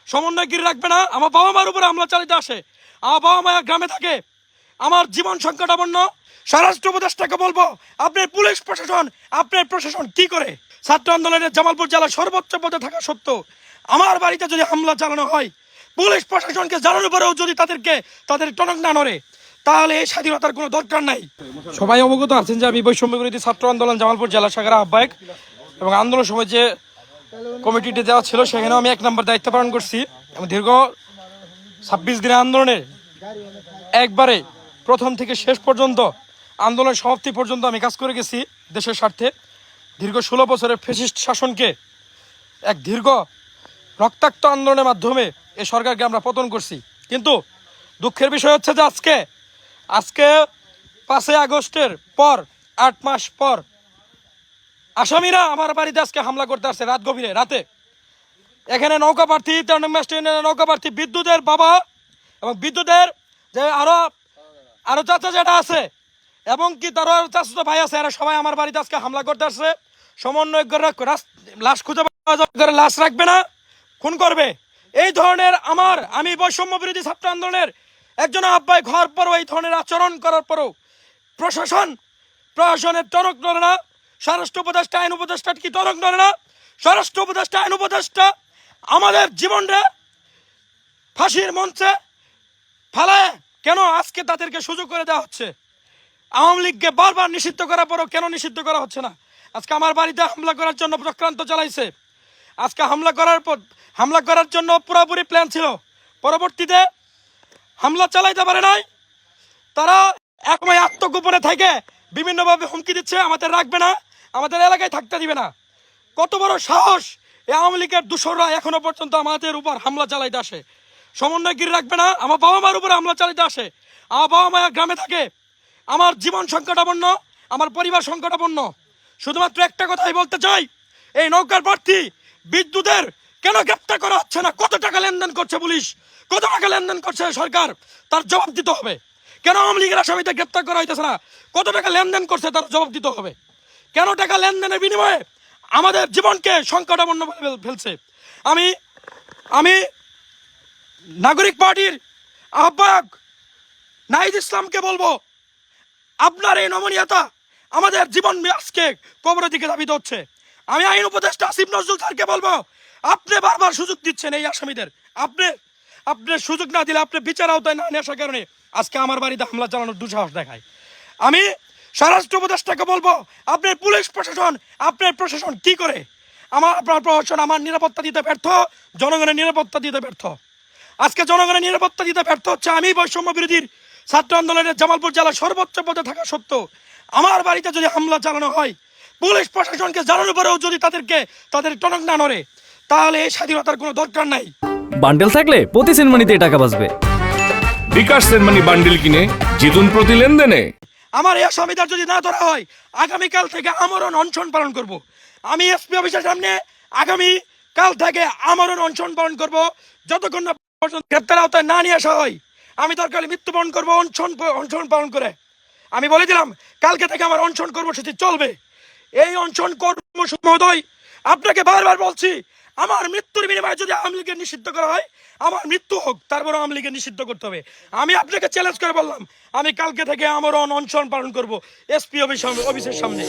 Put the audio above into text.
সমন্বয়গিরি রাখবে না। আমার বাবা মার উপরে হামলা চালিয়ে আসে, আমার বাবা মা গ্রামে থাকে, আমার জীবন সংকটাপন্ন। স্বরাষ্ট্র উপদেষ্টাকে বলবো, আপনার পুলিশ প্রশাসন, আপনার প্রশাসন কি করে? ছাত্র আন্দোলনের জামালপুর জেলার সর্বোচ্চ পদে থাকা সত্ত্বেও আমার বাড়িতে যদি হামলা চালানো হয়, পুলিশ প্রশাসনকে জানানোর পরেও যদি তাদের টনক না নড়ে, তাহলে এই স্বাধীনতার কোনো দরকার নাই। সবাই অবগত আছেন যে আমি বৈষম্য বিরোধী ছাত্র আন্দোলন জামালপুর জেলা শাখার আহ্বায়ক, এবং আন্দোলন সময় যে কমিটিটি দেওয়া ছিল সেখানেও আমি 1 নম্বর দায়িত্ব পালন করছি। এবং দীর্ঘ 26 দিনের আন্দোলনের একবারে প্রথম থেকে শেষ পর্যন্ত আন্দোলন সমাপ্তি পর্যন্ত আমি কাজ করে গেছি দেশের স্বার্থে। দীর্ঘ 16 বছরের ফ্যাসিস্ট শাসনকে এক দীর্ঘ রক্তাক্ত আন্দোলনের মাধ্যমে এই সরকারকে আমরা পতন করছি। কিন্তু দুঃখের বিষয় হচ্ছে যে আজকে 5 আগস্টের পর 8 মাস পর আসামিরা আমার বাড়িতে আজকে হামলা করতে আসছে রাত গভীরে রাতে। এখানে নৌকা প্রার্থী, নৌকা প্রার্থী বিদ্যুতের বাবা এবং বিদ্যুতের যে আরো চাচা যেটা আছে এবং কি তারও আরো চাচা ভাই আছে, এরা সবাই আমার বাড়িতে আজকে হামলা করতে আসছে। সমন্বয় লাশ খুঁজে পাওয়া যাবে, লাশ রাখবে না, খুন করবে। এই ধরনের আমি বৈষম্য বিরোধী ছাত্র আন্দোলনের একজন আহ্বায়ক হওয়ার পরও এই ধরনের আচরণ করার পরও প্রশাসনের টনক নড়ে না। স্বরাষ্ট্র উপদেষ্টা, আইন উপদেষ্টা কি টনক নড়ে না? স্বরাষ্ট্র উপদেষ্টা, আইন উপদেষ্টা আমাদের জীবনটা ফাঁসির মঞ্চে ফেলায় কেন আজকে তাদেরকে সুযোগ করে দেওয়া হচ্ছে? আওয়ামী লীগকে বারবার নিষিদ্ধ করার পরও কেন নিষিদ্ধ করা হচ্ছে না? আজকে আমার বাড়িতে হামলা করার জন্য চক্রান্ত চালাইছে। আজকে হামলা করার জন্য পুরোপুরি প্ল্যান ছিল, পরবর্তীতে হামলা চালাইতে পারে নাই। তারা একময় আত্মগোপনে থেকে বিভিন্নভাবে হুমকি দিচ্ছে, আমাদের রাখবে না, আমাদের এলাকায় থাকতে দিবে না। কত বড় সাহস এই আওয়ামী লীগের দূষররা এখনো পর্যন্ত আমাদের উপর হামলা চালাইতে আসে। সমন্বয়গিরি রাখবে না, আমার বাবা মার উপরে হামলা চালাইতে আসে, আমার বাবা মা গ্রামে থাকে, আমার জীবন সংকটাপন্ন, আমার পরিবার সংকটাপন্ন। শুধুমাত্র একটা কথাই বলতে চাই, এই নৌকার প্রার্থী বিদ্যুতের কেন গ্রেপ্তার করা হচ্ছে না? কত টাকা লেনদেন করছে পুলিশ, কত টাকা লেনদেন করছে সরকার, তার জবাব দিতে হবে। কেন আওয়ামী লীগের আসামিদের গ্রেপ্তার করা হইতেছে না? কত টাকা লেনদেন করছে তার জবাব দিতে হবে। কেন টাকা লেনদেনের বিনিময়ে আমাদের জীবনকে সংকটাপন্ন ফেলছে? আমি নাগরিক পার্টির আহ্বায়ক নাহিদ ইসলামকে বলবো, আপনার এই নমনীয়তা আমাদের জীবন আজকে কবরের দিকে ধাবিত হচ্ছে। আমি আইন উপদেষ্টা আসিফ নজরুল স্যারকে বলবো, আপনি বারবার সুযোগ দিচ্ছেন এই আসামিদের, আপনি সুযোগ না দিলে, আপনি বিচার আওতায় না আসার কারণে আজকে আমার বাড়িতে হামলা চালানোর দুঃসাহস দেখায়। আমি স্বরাষ্ট্র উপদেষ্টাকে বলবো, আপনার পুলিশ প্রশাসন, আপনার প্রশাসন কি করে? আপনার প্রশাসন আমার নিরাপত্তা দিতে ব্যর্থ, জনগণের নিরাপত্তা দিতে ব্যর্থ। আজকে জনগণের নিরাপত্তা দিতে ব্যর্থ হচ্ছে আমি বৈষম্য বিরোধীর ছাত্র আন্দোলনের জামালপুর জেলার সর্বোচ্চ পদে থাকা সত্ত্বেও আমার বাড়িতে যদি হামলা চালানো হয়, পুলিশ প্রশাসনকে জানানোর পরেও যদি তাদের টনক না নড়ে, তাহলে এই স্বাধীনতার কোনো দরকার নাই। বান্ডেল থাকলে প্রতি সেনমানিতে টাকা বাঁচবে। বিকাশ সেনমানি বান্ডেল কিনে জিতুন প্রতি লেনদেনে। আমার এই আসামিদের যদি না ধরা হয়, আগামীকাল থেকে আমরণ অনশন পালন করব। আমি এসপি অফিসের সামনে আগামীকাল থেকে আমরণ অনশন পালন করব, যতক্ষণ না পর্যন্ত গ্রেপ্তার আওতায় না নিয়ে আসা হয়। আমি দরকার মৃত্যুবরণ করবো অনশন পালন করে। আমি বলে দিলাম, কালকে থেকে আমার অনশন কর্মসূচি চলবে। এই অনশন কর্মসূচি মহোদয়, আপনাকে বারবার বলছি, আমার মৃত্যুর বিনিময়ে যদি আওয়ামী লীগের নিষিদ্ধ করা হয়, আমার মৃত্যু হোক, তারপর আওয়ামী লীগের নিষিদ্ধ করতে হবে। আমি আপনাকে চ্যালেঞ্জ করে বললাম, আমি কালকে থেকে আমরণ অনশন পালন করব এসপি অফিসের সামনে।